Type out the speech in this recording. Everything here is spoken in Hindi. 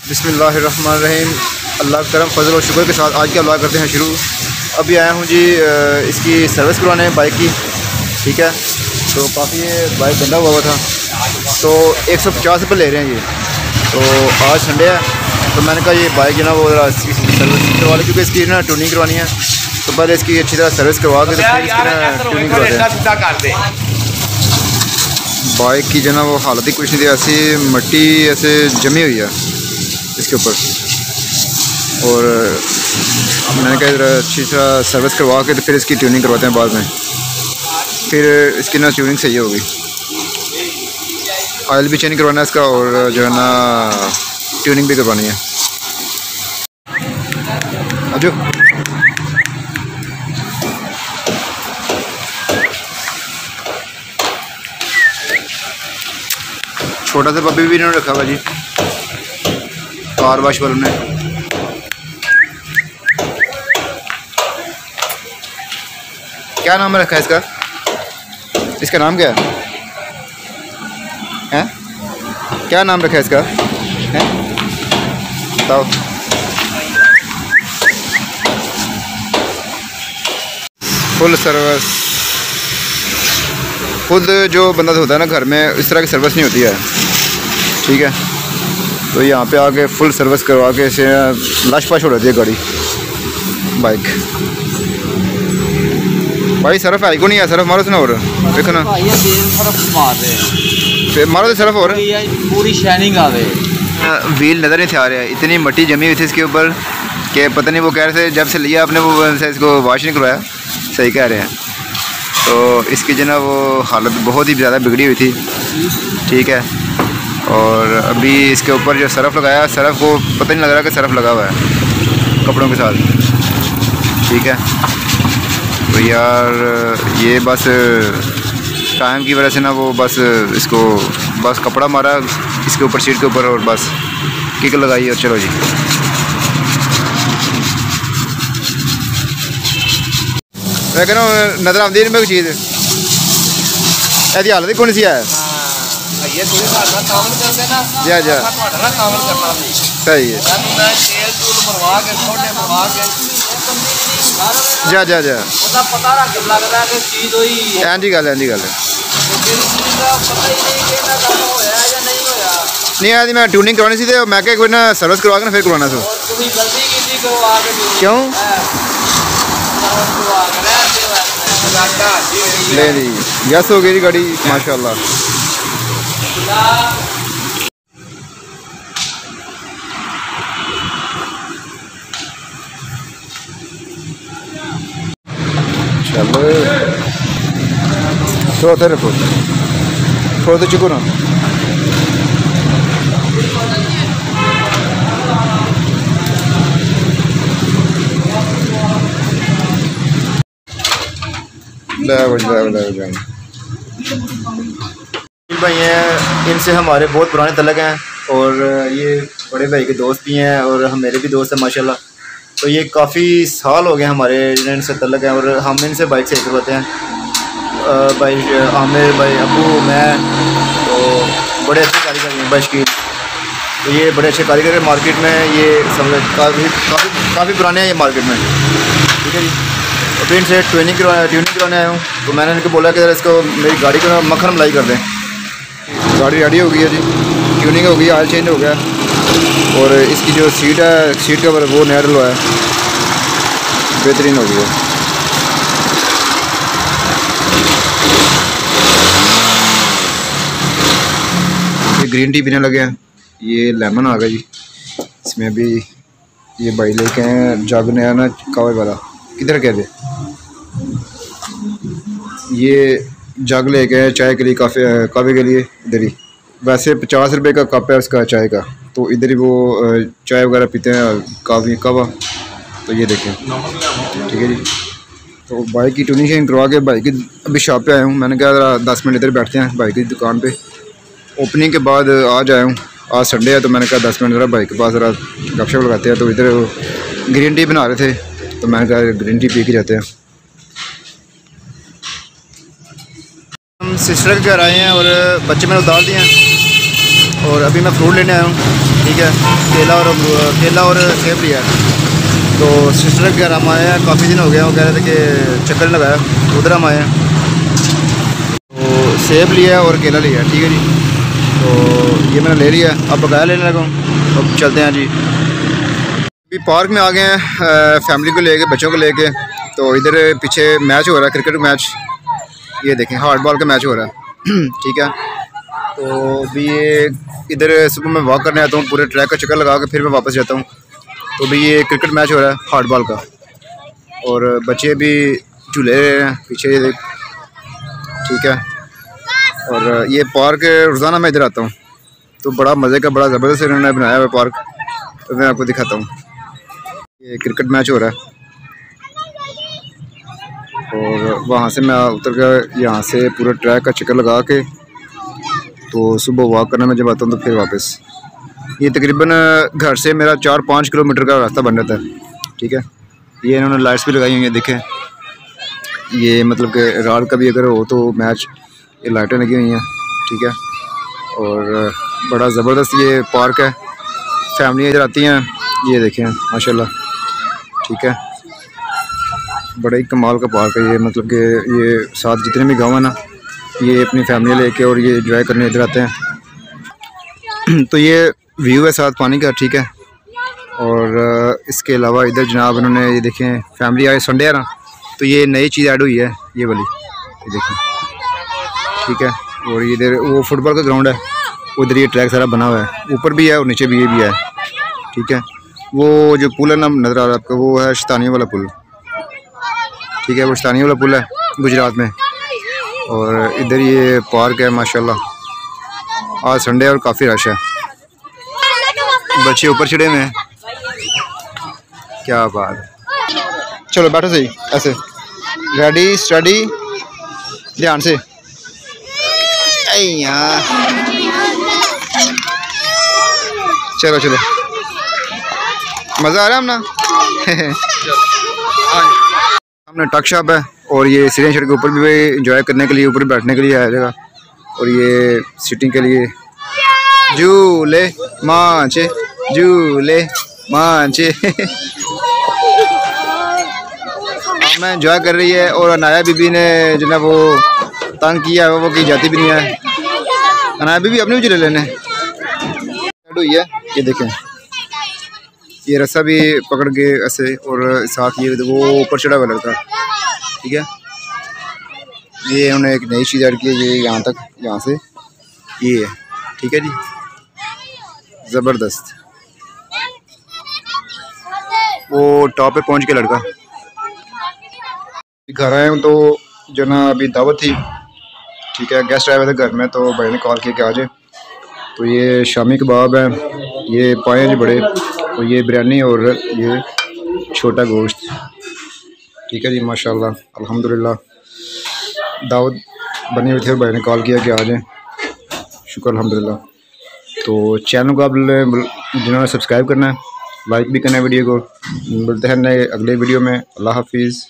बिस्मिल्लाहिर्रहमानिर्रहीम। अल्लाह करम फजल और शुक्र के साथ आज का व्लॉग करते हैं शुरू। अभी आया हूँ जी इसकी सर्विस करवाने बाइक की, ठीक है। तो काफ़ी ये बाइक गंदा हुआ था, तो 150 रुपये ले रहे हैं ये। तो आज संडे है, तो मैंने कहा ये बाइक जो ना वो सर्विस करवा ली, क्योंकि इसकी ना ट्यूनिंग करवानी है। तो पहले इसकी अच्छी तरह सर्विस करवा के फिर इसकी ट्यूनिंग करवाते हैं। बाइक की जो ना वो हालत ही कुछ नहीं थी, ऐसी मट्टी ऐसे जमी हुई है इसके ऊपर। और मैंने कहा इधर अच्छी तरह सर्विस करवा के तो फिर इसकी ट्यूनिंग करवाते हैं बाद में, फिर इसकी ना ट्यूनिंग सही होगी। ऑयल भी चेंज करवाना है इसका, और जो है ना ट्यूनिंग भी करवानी है। अजो छोटा सा पप्पी भी इन्होंने रखा हुआ जी, कार वाश वालों ने। क्या नाम रखा है इसका? इसका नाम क्या है? क्या नाम रखा है इसका? हैं? बताओ। Full service. खुद जो बंदा होता है ना घर में, इस तरह की सर्विस नहीं होती है, ठीक है। तो यहाँ पे आके फुल सर्विस करवा के इसे लाश पाश हो जाती है गाड़ी, बाइक। भाई सरफ आई को नहीं है, सरफ मारो ना, और देखो ना मारो तो सरफ, और पूरी शाइनिंग आ रही। व्हील नज़र नहीं थे आ रहे, इतनी मट्टी जमी हुई थी इसके ऊपर कि पता नहीं। वो कह रहे थे जब से लिया आपने वो इसको वॉश नहीं करवाया, सही कह रहे हैं। तो इसकी जो ना वो हालत बहुत ही ज़्यादा बिगड़ी हुई थी, ठीक है। और अभी इसके ऊपर जो सरफ़ लगाया, सरफ़ को पता नहीं लग रहा कि सरफ़ लगा हुआ है कपड़ों के साथ, ठीक है। तो यार ये बस टाइम की वजह से ना वो बस इसको बस कपड़ा मारा इसके ऊपर, सीट के ऊपर, और बस किक लगाई और चलो जी। मैं कह रहा हूँ नज़र आती है मेरी चीज़, ऐसी हालत ही कौन सी है? जा जा सही है, जा जा जा जी गल है, जी गल है। नहीं आती, मैं ट्यूनिंग करवानी सी, तो मैं क्या कोई ना सर्विस करवा के ना फिर करवाना था। क्यों ले जी, यस हो गई जी गाड़ी माशाल्लाह। चलो थोड़ा तेरे थोड़ा तो चुको ना। भाई हैं, इनसे हमारे बहुत पुराने तल्लक हैं, और ये बड़े भाई के दोस्त भी हैं, और हम मेरे भी दोस्त हैं माशाल्लाह। तो ये काफ़ी साल हो गए हमारे इनसे तल्लक हैं, और हम इनसे बाइक से करवाते हैं। भाई आमिर भाई, अबू, मैं, तो बड़े अच्छे कारीगर हैं बशकीर। तो ये बड़े अच्छे कारीगर हैं मार्केट में, ये समझ काफ़ी पुराने हैं ये मार्केट में, ठीक है जी। तो फिर इनसे ट्यूनिंग करवाने आया हूँ। तो मैंने इनको बोला कि इसको मेरी गाड़ी को मक्खन मलाई कर दें। गाड़ी रेडी हो गई है जी, ट्यूनिंग हो गई, ऑयल चेंज हो गया, और इसकी जो सीट है, सीट कवर वो नया डलवा है, बेहतरीन हो गई है। ये ग्रीन टी पीने लगे हैं, ये लेमन आ गया जी इसमें। अभी ये भाई लेके हैं जग नया ना कावे वाला, किधर कह दे, ये जग लेके हैं चाय के लिए, कावे के लिए इधर ही। वैसे 50 रुपये का कप है उसका चाय का, तो इधर ही वो चाय वगैरह पीते हैं, कावा। तो ये देखें, ठीक है जी। तो बाइक की ट्यूनिंग करवा के भाई की अभी शॉप पे आया हूँ। मैंने कहा 10 मिनट इधर बैठते हैं बाइक की दुकान पे। ओपनिंग के बाद आज आया हूँ, आज संडे है, तो मैंने कहा 10 मिनट ज़रा बाइक के पास ज़रा गपशप लगाते हैं। तो इधर ग्रीन टी बना रहे थे, तो मैंने कहा ग्रीन टी पी के जाते हैं। हम सिस्टर के घर आए हैं और बच्चे मैंने उतार दिए हैं। और अभी मैं फ्रूट लेने आया हूँ, ठीक है। केला और सेब लिया है। तो सिस्टर के घर हम आए हैं, काफ़ी दिन हो गया, वो कह रहे थे कि चक्कर लगाया, उधर हम आए हैं। तो सेब लिया और केला लिया, ठीक है जी। तो ये मैंने ले लिया, अब बकाया लेने लगा हूँ। अब चलते हैं जी। अभी पार्क में आ गए हैं फैमिली को लेके, बच्चों को लेके। तो इधर पीछे मैच हो रहा है, क्रिकेट मैच। ये देखें, हार्ड बॉल का मैच हो रहा है ठीक है। तो अभी ये इधर सुबह मैं वॉक करने आता हूँ, पूरे ट्रैक का चक्कर लगा के फिर मैं वापस जाता हूँ। तो अभी ये क्रिकेट मैच हो रहा है हार्ड बॉल का, और बच्चे भी झूले रहे हैं पीछे, ये देख, ठीक है। और ये पार्क रोज़ाना मैं इधर आता हूँ, तो बड़ा मज़े का, बड़ा ज़बरदस्त इन्होंने बनाया हुआ पार्क। तो मैं आपको दिखाता हूँ। ये क्रिकेट मैच हो रहा है, और वहाँ से मैं उतर कर यहाँ से पूरा ट्रैक का चक्कर लगा के तो सुबह वॉक करने में जब आता हूँ तो फिर वापस। ये तकरीबन घर से मेरा 4-5 किलोमीटर का रास्ता बन जाता है, ठीक है। ये इन्होंने लाइट्स भी लगाई हुई हैं, देखें। ये मतलब कि रात का भी अगर हो तो मैच, ये लाइटें लगी हुई हैं, ठीक है। और बड़ा ज़बरदस्त ये पार्क है, फैमिली इधर आती हैं। ये देखें माशाल्लाह, ठीक है। बड़ा ही कमाल का पार्क है ये, मतलब कि ये साथ जितने भी गाँव हैं ना, ये अपनी फैमिली लेके और ये एंजॉय करने इधर आते हैं। तो ये व्यू है साथ पानी का, ठीक है। और इसके अलावा इधर जनाब इन्होंने, ये देखें, फैमिली आए, संडे है ना, तो ये नई चीज़ ऐड हुई है, ये वाली, ये देखें, ठीक है। और इधर वो फुटबॉल का ग्राउंड है, उधर ये ट्रैक सारा बना हुआ है, ऊपर भी है और नीचे भी ये भी है, ठीक है। वो जो पुल है ना नज़र आ रहा है आपको, वो है शतानिया वाला पुल, ठीक है। वो शतानिया वाला पुल है गुजरात में। और इधर ये पार्क है माशाल्लाह। आज संडे और काफ़ी रश है, बच्चे ऊपर चढ़े हुए हैं, क्या बात। चलो बैठो सही, ऐसे, रेडी स्टडी, ध्यान से। चलो चलो, मज़ा आ रहा है हम ना हमने टक शॉप है, और ये सीढ़ियाँ चढ़ के ऊपर भी इंजॉय करने के लिए, ऊपर बैठने के लिए है जगह, और ये सिटिंग के लिए झूले मांचे, झूले मांचे मैं इंजॉय कर रही है। और अनाया बीबी ने जो ना वो तंग किया है, वो की जाती भी नहीं है। अनाया बीबी अपने भी झूले लेने हुई है, ये देखें, ये रस्सा भी पकड़ के ऐसे, और साथ ये वो ऊपर चढ़ा हुआ लड़का, ठीक है। ये उन्होंने एक नई चीज़ ऐड की है, ये यहाँ तक, यहाँ से ये है, ठीक है जी, ज़बरदस्त। वो टॉप पे पहुँच के लड़का। घर आए हूँ तो जो ना अभी दावत थी, ठीक है, गेस्ट आए हुए थे घर में, तो भाई ने कॉल किया कि आ जाए। तो ये शामी कबाब है, ये पाए जी बड़े, तो ये बिरयानी और ये छोटा गोश्त, ठीक है जी, माशाल्लाह अल्हम्दुलिल्लाह। दावत बनी हुई थी और भाई ने कॉल किया कि आ जाएं, शुक्र अल्हम्दुलिल्लाह। तो चैनल को आप जिन्होंने सब्सक्राइब करना है, लाइक भी करना है वीडियो को। मिलते हैं नए अगले वीडियो में। अल्लाह हाफिज़।